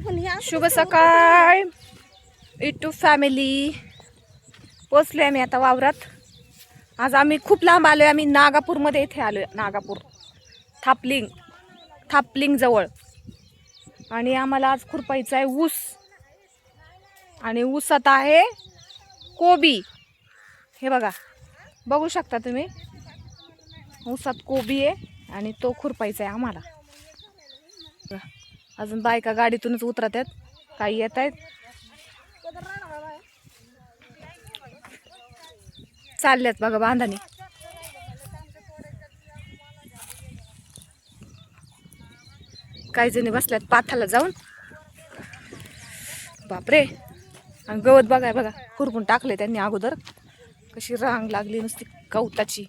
शुभ सकाळ इटू फॅमिली. पोचलोय आम्ही आता वावरात. आज आम्ही खूप लांब आलोय. आम्ही नागापूरमध्ये इथे आलोय. नागापूर थापलिंग जवळ. आणि आम्हाला आज खुरपायचा आहे ऊस. आणि ऊसात आहे कोबी. हे बघा, बघू शकता तुम्ही. ऊसात कोबी आहे आणि तो खुरपायचा आहे आम्हाला. अजून बायका गाडीतूनच उतरत आहेत, काही येत आहेत. चालल्यात बघा बांधानी. काही जणी बसल्यात पाथाला जाऊन. बापरे. आणि गवत बघाय बघा, खुरपून टाकले त्यांनी अगोदर. कशी रांग लागली नुसती गवताची.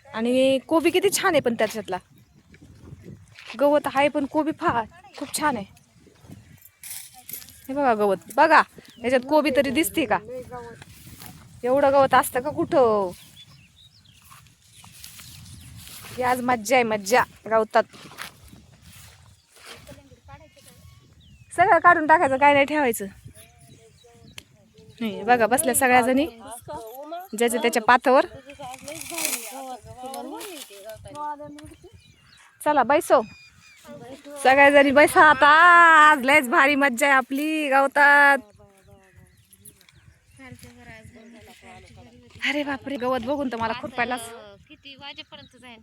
आणि कोबी किती छान आहे, पण त्याच्यातला गवत आहे पण कोबी खूप छान आहे. हे बघा गवत बघा, याच्यात कोबी तरी दिसते का? एवढं गवत असतं का कुठं? ही आज मज्जा आहे, मज्जा गवतात. सगळं काढून टाकायचं, काय नाही ठेवायचं. नाही बघा, बसल्या सगळ्या जणी ज्याच्या त्याच्या पाथावर. चला बैसो, सगळ्या जणी बैसा आता. आज लयच भारी मज्जा आहे आपली गवतात. अरे बापरे, गवत बघून तर मला खुरपायला किती वाजेपर्यंत जाईल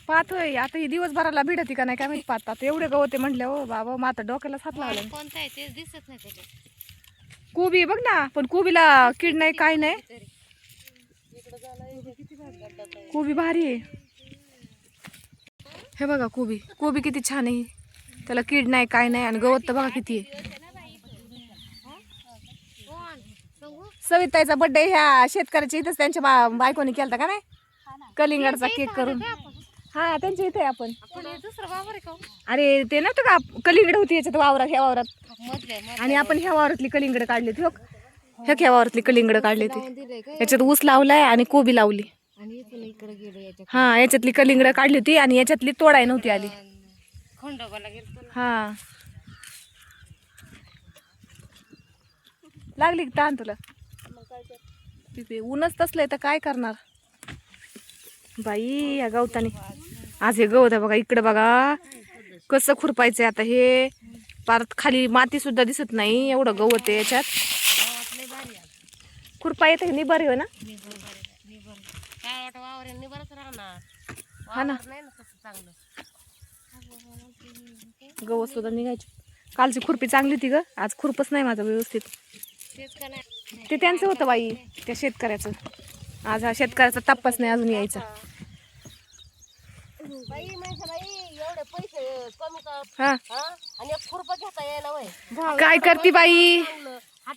पाहतोय. आता ही दिवसभराला भिडती का नाही काय माहिती. पाहतात एवढे गवते म्हटले. हो बाबा, मग आता डोक्याला हात लावला. कोणता आहे तेच दिसत नाही त्याच्यात. कोबी बघ ना, पण कोबीला कीड नाही, काय नाही. कोबी भारी आहे. हे बघा कोबी किती छान आहे. त्याला कीड नाही, काय नाही. आणि गवत तर बघा किती आहे. सविताईचा बर्थडे ह्या शेतकऱ्याच्या इथेच त्यांच्या बायकोनी केलता का नाही, कलिंगडचा केक करून. हा, त्यांच्या इथे आपण. अरे ते नव्हतं का, कलिंगड होती याच्यात वावरात, ह्या वावरात. आणि आपण ह्या वावरातली कलिंगड काढली होती. ह्या वावरातली कलिंगड काढली होती. याच्यात ऊस लावलाय आणि कोबी लावली. हा, याच्यातली कलिंगड काढली होती आणि याच्यातली तोडाय नव्हती आली. हा, लागली ताण तुला. ऊनच तसलंय तर काय करणार बाई या गवताने. आज हे गवत आहे बघा, इकडे बघा कसं खुरपायचंय आता. हे परत खाली माती सुद्धा दिसत नाही, एवढं गवत आहे याच्यात. खुरपा येते निबारी हो ना. हा ना, गवत सुद्धा निघायचे. कालची खुरपी चांगली होती ग, आज खुरपच नाही माझं व्यवस्थित. ते त्यांचं होतं बाई, त्या शेतकऱ्याचं. आज हा शेतकऱ्याचा तपास नाही अजून यायचा. हा, काय करते बाई.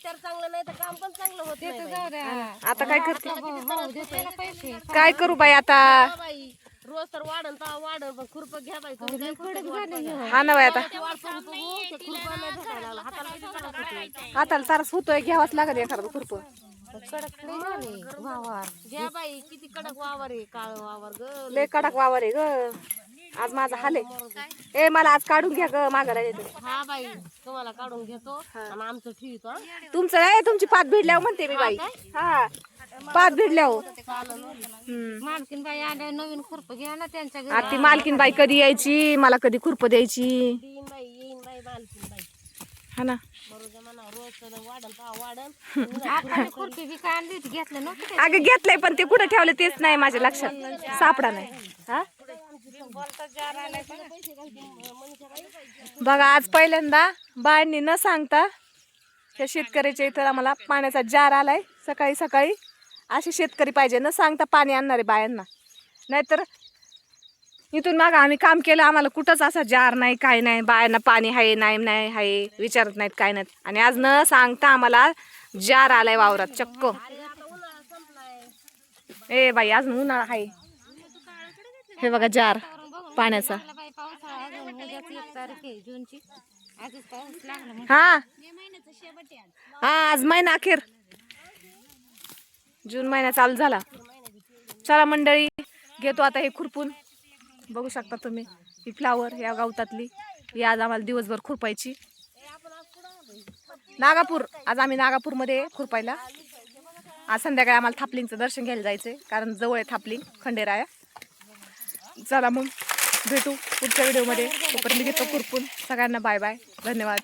चांगलं नाही तर काम पण चांगलं होत. आता काय करते, काय करू बाई आता. रोज तर वाढन पण खुरप घ्या बाई. हा ना बाई, आता हाताला तारस होतोय, घ्यावाच लागत एखादं खुरप. घ्या बाई, किती कडक वावर आहे, काळ वावर ग. लय कडक वावर आहे ग. आज माझा हाल आहे. ए मला आज काढून घ्या ग मागायला येतो. हा बाई, तुम्हाला काढून घेतो आणि आमचं ठेवतो. तुमचं नाही, तुमची पात भिडल्यावर म्हणते मी बाई. हा, पात भिडल्यावर. मालकीन बाई आल्या, नवीन खुरप घ्या ना त्यांच्या घरी. आता ती मालकीन बाई कधी यायची, मला कधी खुरप द्यायची. येईन बाई मालकीन बाई. हा ना, खुरपी बी काय आणली होती, घेतलं नव्हतं. अगं घेतलंय, पण ते कुठे ठेवलं तेच नाही माझ्या लक्षात. सापडा नाही. हा बघा, आज पहिल्यांदा बायांनी न सांगता त्या शेतकऱ्याच्या इथं आम्हाला पाण्याचा जार आलाय. सकाळी सकाळी असे शेतकरी पाहिजे, न सांगता पाणी आणणारे बायांना. नाहीतर इथून मागं आम्ही काम केलं, आम्हाला कुठंच असा जार नाही, काय नाही. बायांना पाणी आहे नाही आहे विचारत नाहीत, काय नाहीत. आणि आज न सांगता आम्हाला जार आलाय वावरात चक्क. ए बाई, अजून उन्हाळा आहे. हे बघा जार पाण्याचा. हा हा, आज महिना अखेर, जून महिना चालू झाला. चला मंडळी, घेतो आता हे खुरपून. बघू शकता तुम्ही ही फ्लावर या गवतातली ही आज आम्हाला दिवसभर खुरपायची. नागापूर, आज आम्ही नागापूरमध्ये खुरपायला. आज संध्याकाळी आम्हाला थापलिंगचं दर्शन घ्यायला जायचंय, कारण जवळ आहे थापलिंग खंडेराया. चला मग भेटू पुढच्या व्हिडिओमध्ये. तोपर्यंत घेतो खुरपून. सगळ्यांना बाय बाय, धन्यवाद.